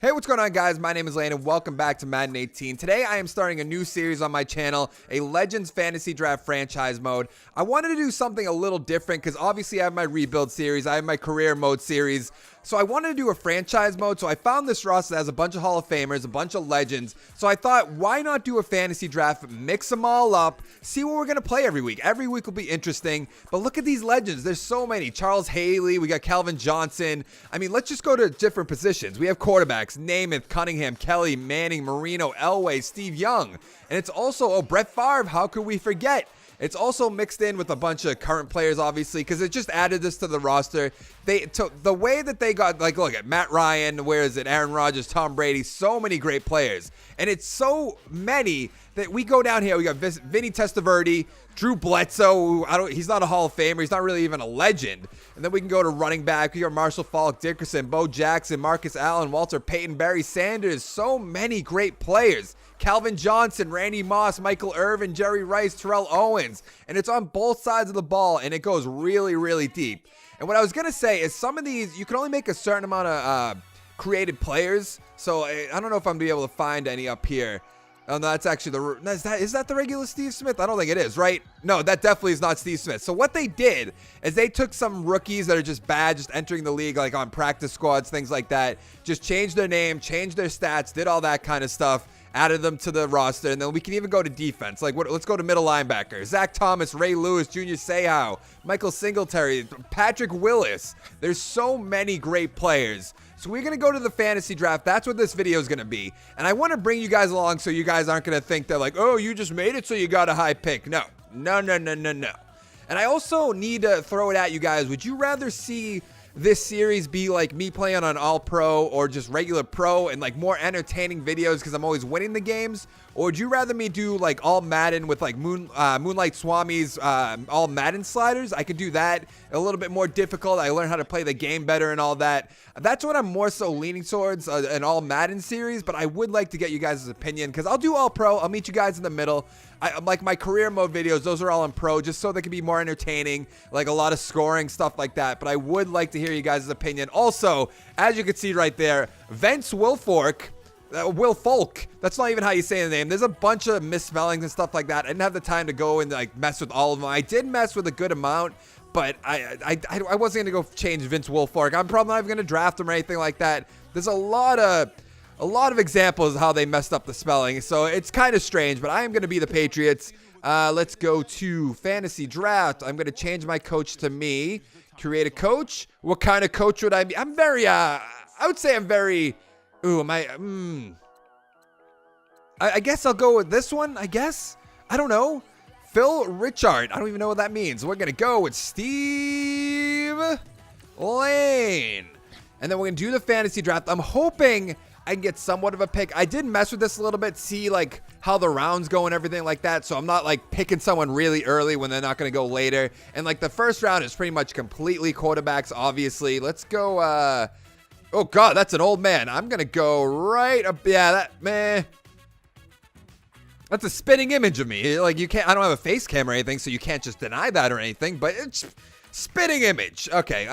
Hey, what's going on, guys? My name is Lane and welcome back to Madden 18. Today I am starting a new series on my channel, a Legends Fantasy Draft franchise mode. I wanted to do something a little different because obviously I have my rebuild series, I have my career mode series. So I wanted to do a franchise mode, so I found this roster that has a bunch of Hall of Famers, a bunch of legends. So I thought, why not do a fantasy draft, mix them all up, see what we're going to play every week. Every week will be interesting, but look at these legends. There's so many. Charles Haley, we got Calvin Johnson. I mean, let's just go to different positions. We have quarterbacks, Namath, Cunningham, Kelly, Manning, Marino, Elway, Steve Young. And it's also, Brett Favre, how could we forget? It's also mixed in with a bunch of current players, obviously, because it just added this to the roster. The way that they got, like, look at Matt Ryan, where is it? Aaron Rodgers, Tom Brady, so many great players. And it's so many that we go down here. We got Vinny Testaverde, Drew Bledsoe, who he's not a Hall of Famer. He's not really even a legend. And then we can go to running back. We got Marshall Faulk, Dickerson, Bo Jackson, Marcus Allen, Walter Payton, Barry Sanders. So many great players. Calvin Johnson, Randy Moss, Michael Irvin, Jerry Rice, Terrell Owens. And it's on both sides of the ball, and it goes really, really deep. And what I was going to say is some of these, you can only make a certain amount of created players. So I don't know if I'm going to be able to find any up here. Oh, no, that's actually is that the regular Steve Smith? I don't think it is, right? No, that definitely is not Steve Smith. So what they did is they took some rookies that are just bad, just entering the league, like on practice squads, things like that. Just changed their name, changed their stats, did all that kind of stuff. Added them to the roster, and then we can even go to defense. Like, let's go to middle linebacker. Zach Thomas, Ray Lewis, Junior Seau, Michael Singletary, Patrick Willis. There's so many great players. So we're going to go to the fantasy draft. That's what this video is going to be. And I want to bring you guys along so you guys aren't going to think that, like, oh, you just made it so you got a high pick. No. And I also need to throw it at you guys. Would you rather see this series be like me playing on all pro or just regular pro and like more entertaining videos because I'm always winning the games? Or would you rather me do like all Madden with like Moonlight Swami's all Madden sliders? I could do that a little bit more difficult. I learned how to play the game better and all that. That's what I'm more so leaning towards, an all Madden series, but I would like to get you guys' opinion because I'll do all pro. I'll meet you guys in the middle. Like my career mode videos, those are all in pro just so they can be more entertaining, like a lot of scoring, stuff like that. But I would like to hear you guys' opinion. Also, as you can see right there, Vince Wilfork, Will Folk, that's not even how you say the name. There's a bunch of misspellings and stuff like that. I didn't have the time to go and like mess with all of them. I did mess with a good amount, but I wasn't going to go change Vince Wilfork. I'm probably not even going to draft him or anything like that. There's a lot of examples of how they messed up the spelling, so it's kind of strange, but I am going to be the Patriots. Let's go to fantasy draft. I'm going to change my coach to me. Create a coach. What kind of coach would I be? I'm very, I would say I'm very, I guess I'll go with this one, I guess. I don't know. Phil Richard. I don't even know what that means. We're going to go with Steve Lane. And then we're going to do the fantasy draft. I'm hoping I can get somewhat of a pick. I did mess with this a little bit, see like how the rounds go and everything like that. So I'm not like picking someone really early when they're not going to go later. And like the first round is pretty much completely quarterbacks, obviously. Let's go, oh God, that's an old man. I'm going to go right up. Yeah, that's a spitting image of me. Like you can't, I don't have a face cam or anything, so you can't just deny that or anything, but it's spitting image. Okay.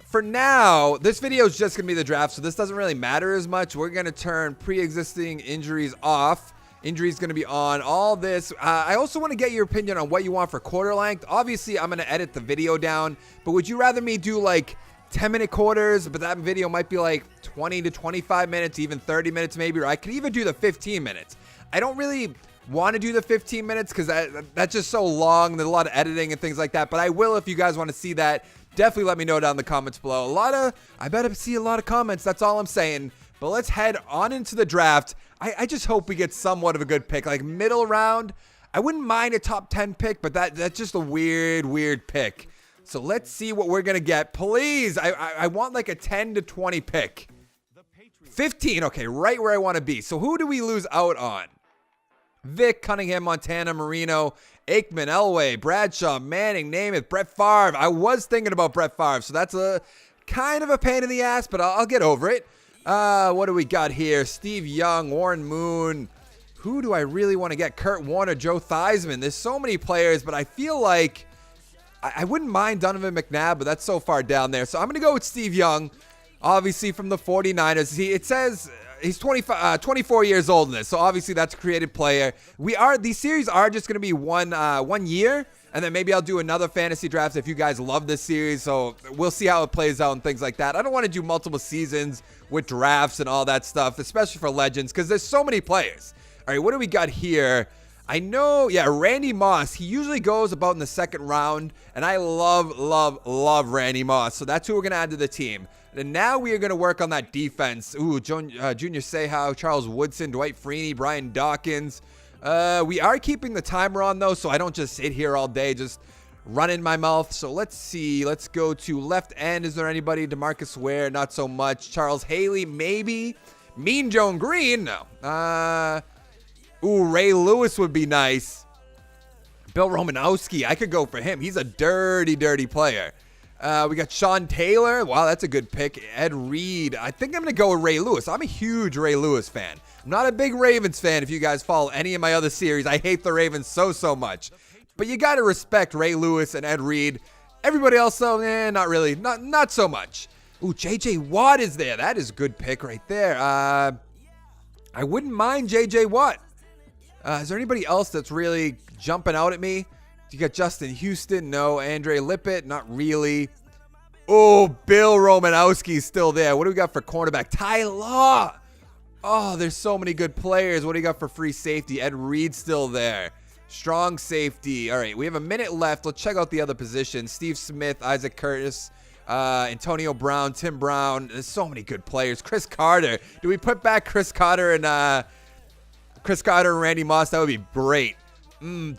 For now, this video is just going to be the draft, so this doesn't really matter as much. We're going to turn pre-existing injuries off. Injuries going to be on. All this. I also want to get your opinion on what you want for quarter length. Obviously, I'm going to edit the video down, but would you rather me do like 10-minute quarters, but that video might be like 20 to 25 minutes, even 30 minutes maybe, or I could even do the 15 minutes. I don't really want to do the 15 minutes because that's just so long. There's a lot of editing and things like that, but I will if you guys want to see that. Definitely let me know down in the comments below. I bet I see a lot of comments. That's all I'm saying. But let's head on into the draft. I just hope we get somewhat of a good pick. Like middle round, I wouldn't mind a top 10 pick, but that's just a weird pick. So let's see what we're going to get. Please, I want like a 10 to 20 pick. 15, okay, right where I want to be. So who do we lose out on? Vic, Cunningham, Montana, Marino, Aikman, Elway, Bradshaw, Manning, Namath, Brett Favre. I was thinking about Brett Favre, so that's a kind of a pain in the ass, but I'll get over it. What do we got here? Steve Young, Warren Moon. Who do I really want to get? Kurt Warner, Joe Theismann. There's so many players, but I feel like I wouldn't mind Donovan McNabb, but that's so far down there. So I'm going to go with Steve Young. obviously from the 49ers. It says he's 24 years old in this, so obviously that's a created player. These series are just going to be one year, and then maybe I'll do another fantasy draft if you guys love this series, so we'll see how it plays out and things like that. I don't want to do multiple seasons with drafts and all that stuff, especially for Legends, because there's so many players. All right, what do we got here? I know, yeah, Randy Moss. He usually goes about in the second round, and I love Randy Moss. So that's who we're going to add to the team. And now we are going to work on that defense. Ooh, Junior Seau, Charles Woodson, Dwight Freeney, Brian Dawkins. We are keeping the timer on, though, so I don't just sit here all day just running my mouth. So let's see. Let's go to left end. Is there anybody? DeMarcus Ware, not so much. Charles Haley, maybe. Mean Joe Green, no. Ooh, Ray Lewis would be nice. Bill Romanowski, I could go for him. He's a dirty player. We got Sean Taylor. Wow, that's a good pick. Ed Reed. I think I'm going to go with Ray Lewis. I'm a huge Ray Lewis fan. I'm not a big Ravens fan if you guys follow any of my other series. I hate the Ravens so much. But you got to respect Ray Lewis and Ed Reed. Everybody else, though, not really. Not so much. Ooh, J.J. Watt is there. That is a good pick right there. I wouldn't mind J.J. Watt. Is there anybody else that's really jumping out at me? You got Justin Houston? No. Andre Lippett? Not really. Oh, Bill Romanowski's still there. What do we got for cornerback? Ty Law. Oh, there's so many good players. What do you got for free safety? Ed Reed's still there. Strong safety. All right, we have a minute left. Let's check out the other positions. Steve Smith, Isaac Curtis, Antonio Brown, Tim Brown. There's so many good players. Chris Carter. Do we put back Chris Carter and Randy Moss? That would be great.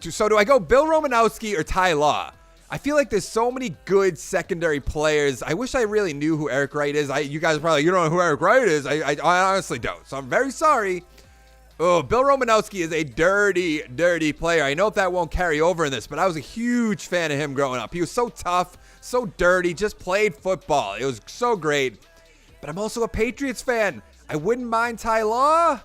So do I go Bill Romanowski or Ty Law? I feel like there's so many good secondary players. I wish I really knew who Eric Wright is. You guys are probably like, you don't know who Eric Wright is. I honestly don't. So I'm very sorry. Oh, Bill Romanowski is a dirty player. I know if that won't carry over in this, but I was a huge fan of him growing up. He was so tough, so dirty, just played football. It was so great. But I'm also a Patriots fan. I wouldn't mind Ty Law.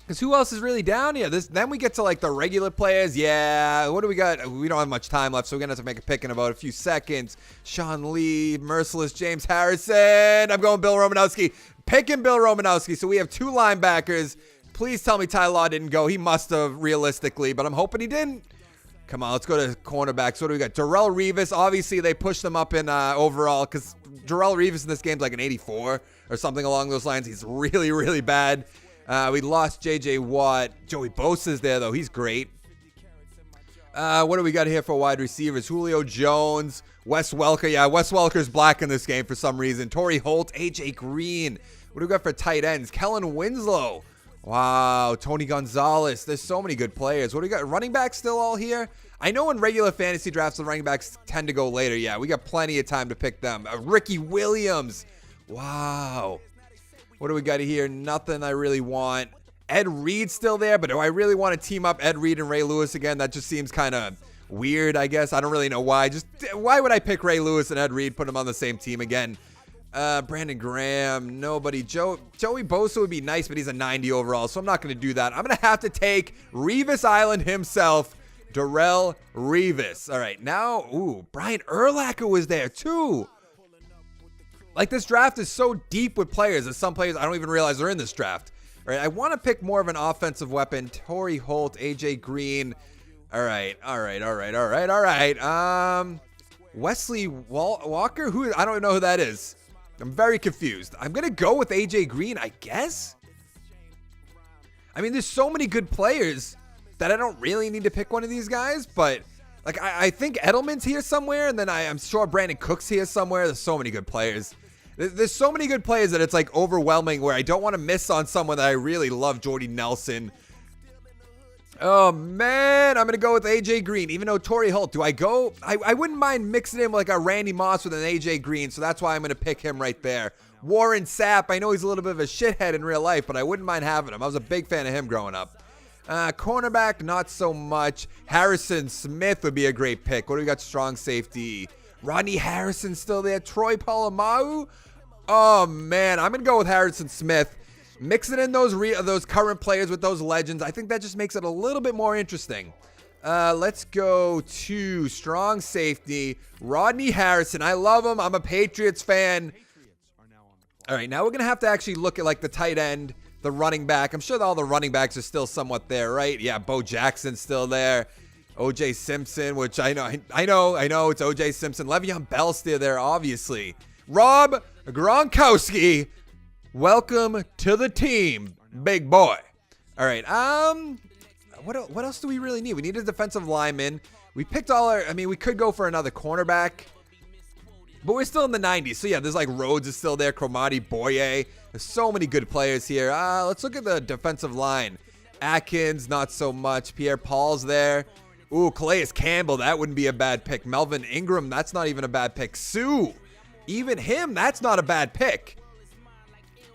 Because who else is really down here? Then we get to like the regular players. Yeah, what do we got? We don't have much time left, so we're going to have to make a pick in about a few seconds. Sean Lee, Merciless James Harrison. I'm going Bill Romanowski. Picking Bill Romanowski. So we have two linebackers. Please tell me Ty Law didn't go. He must have realistically, but I'm hoping he didn't. Come on, let's go to cornerbacks. What do we got? Darrell Revis. Obviously, they pushed them up in overall because Darrell Revis in this game's like an 84 or something along those lines. He's really bad. We lost J.J. Watt. Joey Bosa's there, though. He's great. What do we got here for wide receivers? Julio Jones, Wes Welker. Yeah, Wes Welker's black in this game for some reason. Torrey Holt, A.J. Green. What do we got for tight ends? Kellen Winslow. Wow, Tony Gonzalez. There's so many good players. What do we got? Running backs still all here? I know in regular fantasy drafts, the running backs tend to go later. Yeah, we got plenty of time to pick them. Ricky Williams. Wow. What do we got here? Nothing I really want. Ed Reed's still there, but do I really want to team up Ed Reed and Ray Lewis again? That just seems kind of weird, I guess. I don't really know why. Just why would I pick Ray Lewis and Ed Reed, put them on the same team again? Brandon Graham, nobody. Joey Bosa would be nice, but he's a 90 overall, so I'm not going to do that. I'm going to have to take Revis Island himself, Darrell Revis. All right, now, Brian Urlacher was there too. Like, this draft is so deep with players. There's some players I don't even realize are in this draft. All right, I want to pick more of an offensive weapon. Torrey Holt, A.J. Green. All right. Wesley Walker? I don't know who that is. I'm very confused. I'm going to go with A.J. Green, I guess. I mean, there's so many good players that I don't really need to pick one of these guys, but like I think Edelman's here somewhere, and then I'm sure Brandon Cook's here somewhere. There's so many good players. There's so many good players that it's like overwhelming where I don't want to miss on someone that I really love, Jordy Nelson. Oh, man, I'm going to go with A.J. Green, even though Torrey Holt. Do I go? I wouldn't mind mixing him like a Randy Moss with an A.J. Green, so that's why I'm going to pick him right there. Warren Sapp, I know he's a little bit of a shithead in real life, but I wouldn't mind having him. I was a big fan of him growing up. Cornerback, not so much. Harrison Smith would be a great pick. What do we got? Strong safety. Rodney Harrison still there. Troy Polamalu. Oh, man, I'm going to go with Harrison Smith. Mixing in those current players with those legends, I think that just makes it a little bit more interesting. Let's go to strong safety. Rodney Harrison. I love him. I'm a Patriots fan. All right, now we're going to have to actually look at like the tight end, the running back. I'm sure that all the running backs are still somewhat there, right? Yeah, Bo Jackson's still there. OJ Simpson, which I know it's OJ Simpson. Le'Veon Bell's still there, obviously. Rob Gronkowski, welcome to the team, big boy. All right, what else do we really need? We need a defensive lineman. We picked all our, I mean, we could go for another cornerback, but we're still in the 90s. So yeah, there's like Rhodes is still there, Cromartie, Boye. There's so many good players here. Let's look at the defensive line. Atkins, not so much. Pierre Paul's there. Ooh, Calais Campbell, that wouldn't be a bad pick. Melvin Ingram, that's not even a bad pick. Sue, even him, that's not a bad pick.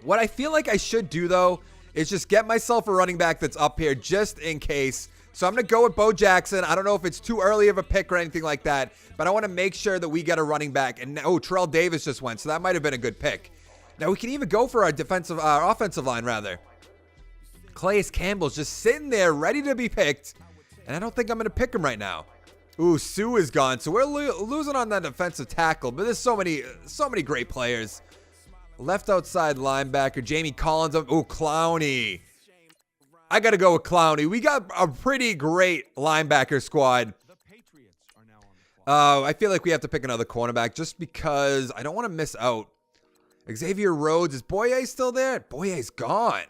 What I feel like I should do, though, is just get myself a running back that's up here just in case. So I'm going to go with Bo Jackson. I don't know if it's too early of a pick or anything like that, but I want to make sure that we get a running back. And Terrell Davis just went, so that might have been a good pick. Now we can even go for our offensive line, rather. Calais Campbell's just sitting there ready to be picked. And I don't think I'm going to pick him right now. Ooh, Sue is gone. So we're losing on that defensive tackle. But there's so many great players. Left outside linebacker, Jamie Collins. Ooh, Clowney. I got to go with Clowney. We got a pretty great linebacker squad. I feel like we have to pick another cornerback just because I don't want to miss out. Xavier Rhodes. Is Boye still there? Boye's gone.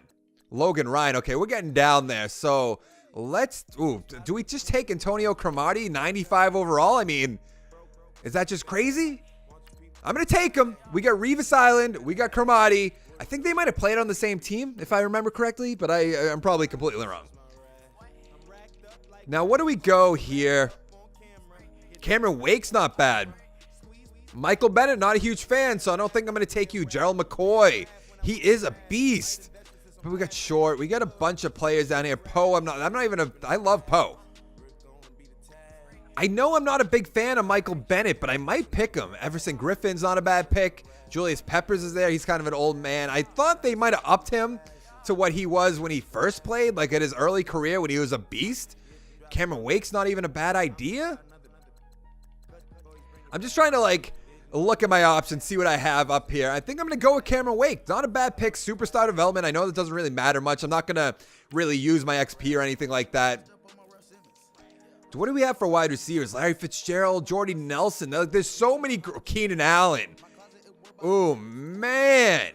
Logan Ryan. Okay, we're getting down there. So do we just take Antonio Cromartie, 95 overall? I mean, is that just crazy? I'm going to take him. We got Revis Island. We got Cromartie. I think they might have played on the same team, if I remember correctly, but I'm probably completely wrong. Now, what do we go here? Cameron Wake's not bad. Michael Bennett, not a huge fan, so I don't think I'm going to take you. Gerald McCoy. He is a beast. But we got Short. We got a bunch of players down here. Poe, I love Poe. I know I'm not a big fan of Michael Bennett, but I might pick him. Everson Griffin's not a bad pick. Julius Peppers is there. He's kind of an old man. I thought they might have upped him to what he was when he first played, like at his early career when he was a beast. Cameron Wake's not even a bad idea. I'm just trying to look at my options, see what I have up here. I think I'm going to go with Cameron Wake. Not a bad pick. Superstar development. I know that doesn't really matter much. I'm not going to really use my XP or anything like that. What do we have for wide receivers? Larry Fitzgerald, Jordy Nelson. There's so many. Keenan Allen. Oh, man.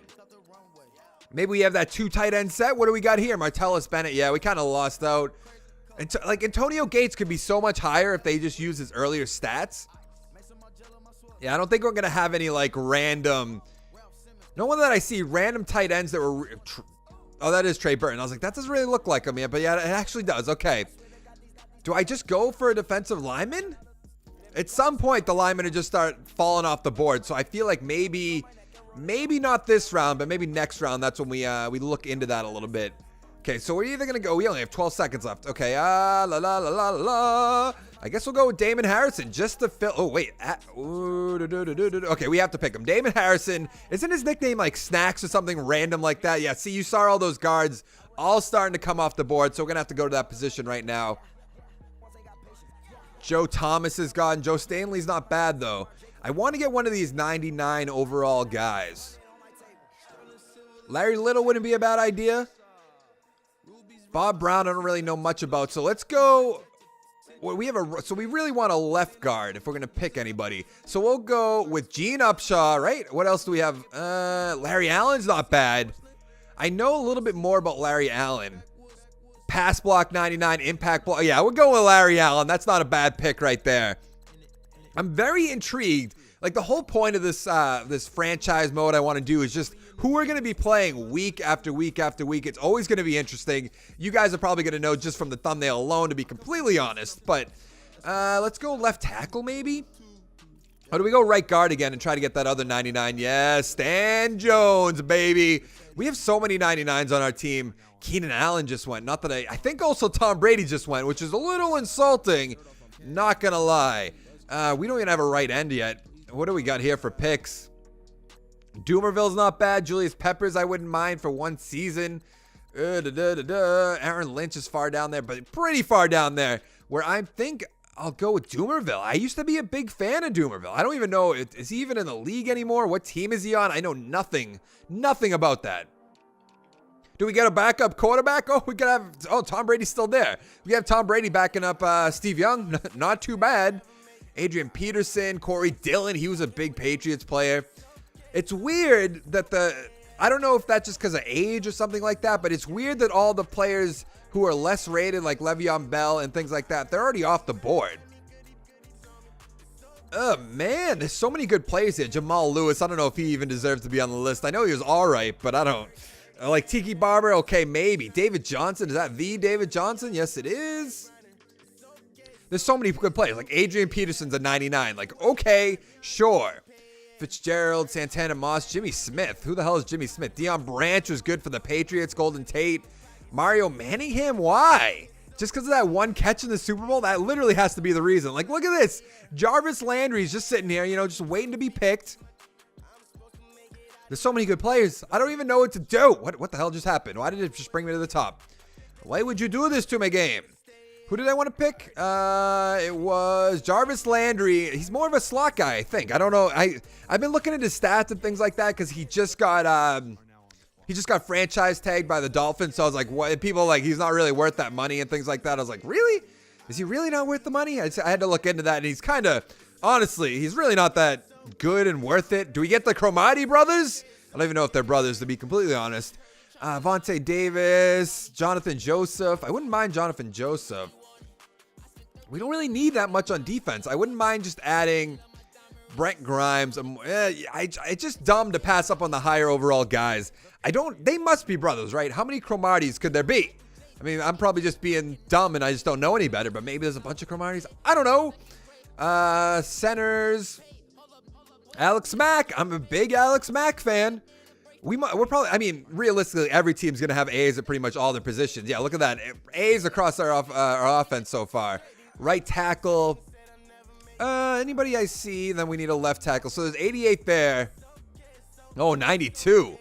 Maybe we have that 2 tight end set. What do we got here? Martellus Bennett. Yeah, we kind of lost out. Antonio Gates could be so much higher if they just use his earlier stats. Yeah, I don't think we're going to have any random. No one that I see random tight ends that were. Oh, that is Trey Burton. I was like, that doesn't really look like him yet. But yeah, it actually does. Okay. Do I just go for a defensive lineman? At some point, the linemen would just start falling off the board. So I feel like maybe not this round, but maybe next round. That's when we look into that a little bit. Okay, so we're either going to go. We only have 12 seconds left. Okay, I guess we'll go with Damon Harrison just to fill. Oh, wait. Okay, we have to pick him. Damon Harrison. Isn't his nickname like Snacks or something random like that? Yeah, see, you saw all those guards all starting to come off the board. So we're going to have to go to that position right now. Joe Thomas is gone. Joe Stanley's not bad, though. I want to get one of these 99 overall guys. Larry Little wouldn't be a bad idea. Bob Brown, I don't really know much about. So let's go. Well, so we really want a left guard if we're going to pick anybody. So we'll go with Gene Upshaw, right? What else do we have? Larry Allen's not bad. I know a little bit more about Larry Allen. Pass block 99, impact block. Yeah, we'll go with Larry Allen. That's not a bad pick right there. I'm very intrigued. The whole point of this franchise mode I want to do is just who we're going to be playing week after week after week. It's always going to be interesting. You guys are probably going to know just from the thumbnail alone, to be completely honest. But let's go left tackle maybe. Or do we go right guard again and try to get that other 99? Yes, Stan Jones, baby. We have so many 99s on our team. Keenan Allen just went. Not that I think also Tom Brady just went, which is a little insulting. Not going to lie. We don't even have a right end yet. What do we got here for picks? Doomerville's not bad. Julius Peppers, I wouldn't mind for one season. Aaron Lynch is far down there, but pretty far down there. Where I think I'll go with Doomerville. I used to be a big fan of Doomerville. I don't even know, is he even in the league anymore? What team is he on? I know nothing about that. Do we get a backup quarterback? Oh, we gotta have, Tom Brady's still there. We have Tom Brady backing up Steve Young. Not too bad. Adrian Peterson, Corey Dillon. He was a big Patriots player. It's weird that I don't know if that's just because of age or something like that, but it's weird that all the players who are less rated, like Le'Veon Bell and things like that, they're already off the board. Oh, man, there's so many good players here. Jamal Lewis, I don't know if he even deserves to be on the list. I know he was all right, but I don't. Like Tiki Barber, okay, maybe. David Johnson, is that the David Johnson? Yes, it is. There's so many good players. Like Adrian Peterson's a 99. Like, okay, sure. Fitzgerald, Santana Moss, Jimmy Smith. Who the hell is Jimmy Smith? Deion Branch was good for the Patriots. Golden Tate. Mario Manningham, why? Just because of that one catch in the Super Bowl? That literally has to be the reason. Like, look at this. Jarvis Landry's just sitting here, just waiting to be picked. There's so many good players. I don't even know what to do. What the hell just happened? Why did it just bring me to the top? Why would you do this to my game? Who did I want to pick? It was Jarvis Landry. He's more of a slot guy, I think. I don't know. I've been looking at his stats and things like that because he just got franchise tagged by the Dolphins. So I was like, what? People like he's not really worth that money and things like that. I was like, really? Is he really not worth the money? I had to look into that, and he's kind of, honestly, he's really not that good and worth it. Do we get the Cromartie brothers? I don't even know if they're brothers, to be completely honest. Vontae Davis, Jonathan Joseph. I wouldn't mind Jonathan Joseph. We don't really need that much on defense. I wouldn't mind just adding Brent Grimes. It's just dumb to pass up on the higher overall guys. They must be brothers, right? How many Cromarties could there be? I mean, I'm probably just being dumb and I just don't know any better, but maybe there's a bunch of Cromarties. I don't know. Centers. Alex Mack. I'm a big Alex Mack fan. We're probably, I mean, realistically, every team's going to have A's at pretty much all their positions. Yeah, look at that. A's across our offense so far. Right tackle. Anybody I see, then we need a left tackle. So there's 88 there. Oh, 92.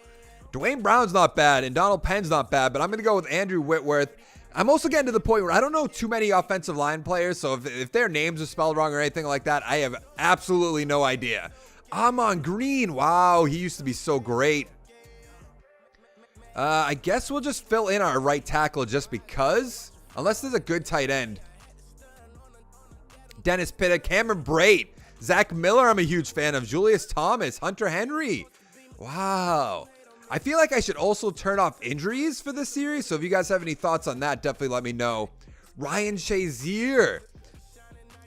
Dwayne Brown's not bad, and Donald Penn's not bad, but I'm going to go with Andrew Whitworth. I'm also getting to the point where I don't know too many offensive line players, so if their names are spelled wrong or anything like that, I have absolutely no idea. Amon Green. Wow, he used to be so great. I guess we'll just fill in our right tackle just because. Unless there's a good tight end. Dennis Pitta, Cameron Brate, Zach Miller, I'm a huge fan of. Julius Thomas, Hunter Henry. Wow. I feel like I should also turn off injuries for this series. So if you guys have any thoughts on that, definitely let me know. Ryan Shazier.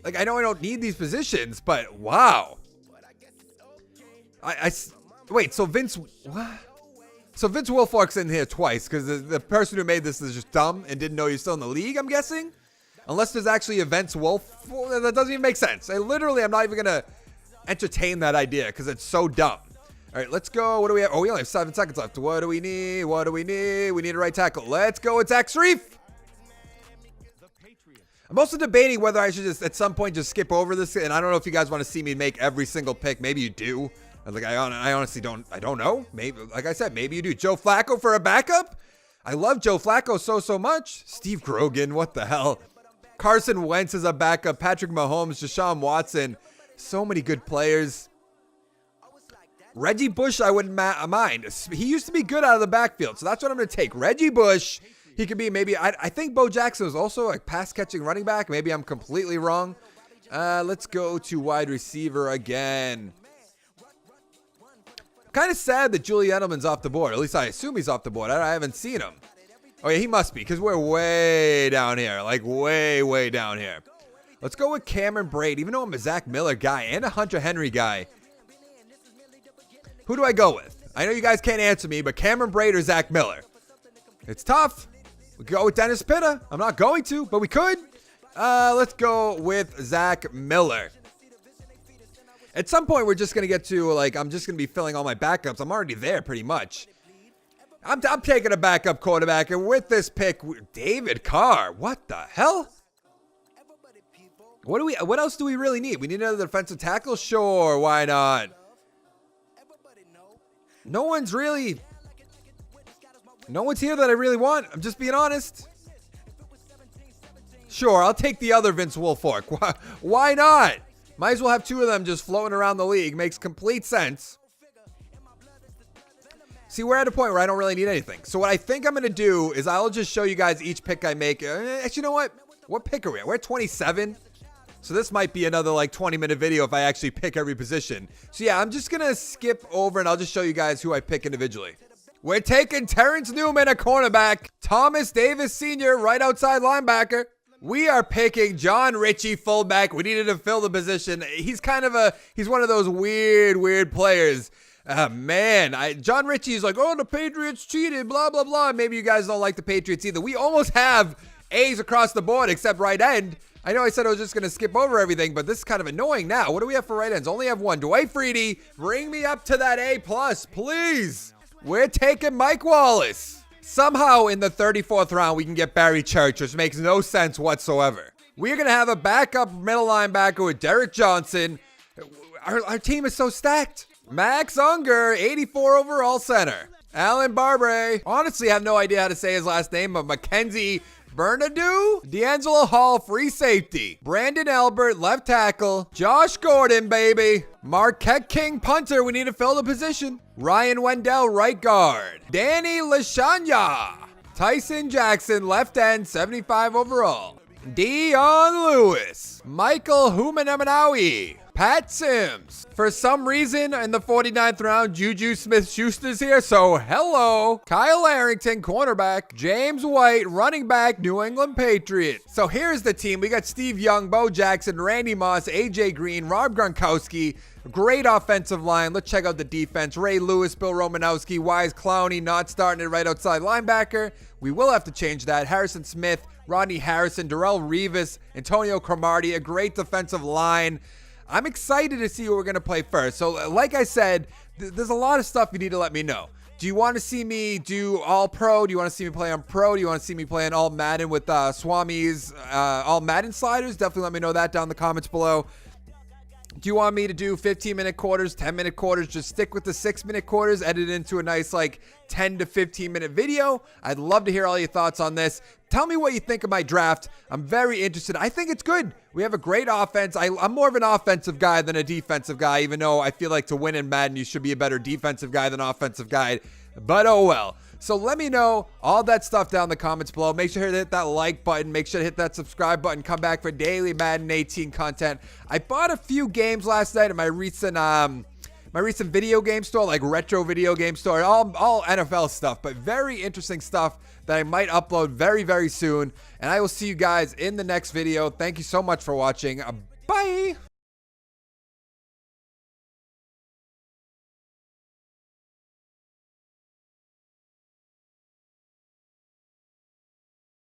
Like, I know I don't need these positions, but wow. Wait, so Vince, what? So Vince Wilfork's in here twice because the person who made this is just dumb and didn't know he's still in the league, I'm guessing. Unless there's actually a Vince Wilf. That doesn't even make sense. I'm not even going to entertain that idea because it's so dumb. All right, let's go. What do we have? Oh, we only have 7 seconds left. What do we need? We need a right tackle. Let's go with Zach Strief. I'm also debating whether I should just at some point just skip over this. And I don't know if you guys want to see me make every single pick. Maybe you do. I honestly don't. I don't know. Maybe, like I said, maybe you do. Joe Flacco for a backup? I love Joe Flacco so much. Steve Grogan, what the hell? Carson Wentz is a backup. Patrick Mahomes, Deshaun Watson. So many good players. Reggie Bush, I wouldn't mind. He used to be good out of the backfield, so that's what I'm going to take. Reggie Bush. He could be maybe. I think Bo Jackson was also a pass-catching running back. Maybe I'm completely wrong. Let's go to wide receiver again. Kind of sad that Julian Edelman's off the board. At least I assume he's off the board. I haven't seen him. Oh, yeah, he must be because we're way down here. Like, way down here. Let's go with Cameron Brate. Even though I'm a Zach Miller guy and a Hunter Henry guy. Who do I go with? I know you guys can't answer me, but Cameron Brate or Zach Miller? It's tough. We could go with Dennis Pitta. I'm not going to, but we could. Let's go with Zach Miller. At some point, we're just going to get to, like, I'm just going to be filling all my backups. I'm already there pretty much. I'm taking a backup quarterback, and with this pick, David Carr. What the hell? What else do we really need? We need another defensive tackle? Sure, why not? No one's here that I really want. I'm just being honest. Sure, I'll take the other Vince Wilfork. Why not? Might as well have two of them just floating around the league. Makes complete sense. See, we're at a point where I don't really need anything. So what I think I'm going to do is I'll just show you guys each pick I make. Actually, you know what? What pick are we at? We're at 27. So this might be another like 20-minute video if I actually pick every position. So yeah, I'm just going to skip over and I'll just show you guys who I pick individually. We're taking Terrence Newman, a cornerback. Thomas Davis Sr., right outside linebacker. We are picking John Ritchie, fullback. We needed to fill the position. He's he's one of those weird players. Man, John Ritchie is like, oh, the Patriots cheated, blah, blah, blah. Maybe you guys don't like the Patriots either. We almost have A's across the board except right end. I know I said I was just going to skip over everything, but this is kind of annoying now. What do we have for right ends? Only have one. Dwight Freedy, bring me up to that A+, please. We're taking Mike Wallace. Somehow in the 34th round, we can get Barry Church, which makes no sense whatsoever. We're going to have a backup middle linebacker with Derek Johnson. Our team is so stacked. Max Unger, 84 overall center. Alan Barbre. Honestly, I have no idea how to say his last name, but Mackenzie Bernadou, D'Angelo Hall, free safety. Brandon Albert, left tackle. Josh Gordon, baby. Marquette King, punter. We need to fill the position. Ryan Wendell, right guard. Danny Lashanya. Tyson Jackson, left end, 75 overall. Dion Lewis. Michael Humanamanawi. Pat Sims. For some reason, in the 49th round, Juju Smith-Schuster's here, so hello. Kyle Arrington, cornerback. James White, running back, New England Patriots. So here's the team. We got Steve Young, Bo Jackson, Randy Moss, AJ Green, Rob Gronkowski. Great offensive line. Let's check out the defense. Ray Lewis, Bill Romanowski, Wise Clowney, not starting it right outside linebacker. We will have to change that. Harrison Smith, Rodney Harrison, Darrell Revis, Antonio Cromartie, a great defensive line. I'm excited to see who we're going to play first. So like I said, there's a lot of stuff you need to let me know. Do you want to see me do all pro? Do you want to see me play on pro? Do you want to see me play on all Madden with Swami's all Madden sliders? Definitely let me know that down in the comments below. Do you want me to do 15-minute quarters, 10-minute quarters? Just stick with the 6-minute quarters, edit it into a nice like 10 to 15-minute video. I'd love to hear all your thoughts on this. Tell me what you think of my draft. I'm very interested. I think it's good. We have a great offense. I'm more of an offensive guy than a defensive guy, even though I feel like to win in Madden, you should be a better defensive guy than offensive guy. But oh well. So let me know all that stuff down in the comments below. Make sure to hit that like button. Make sure to hit that subscribe button. Come back for daily Madden 18 content. I bought a few games last night at my recent video game store, like retro video game store, all NFL stuff, but very interesting stuff that I might upload very, very soon. And I will see you guys in the next video. Thank you so much for watching. Bye.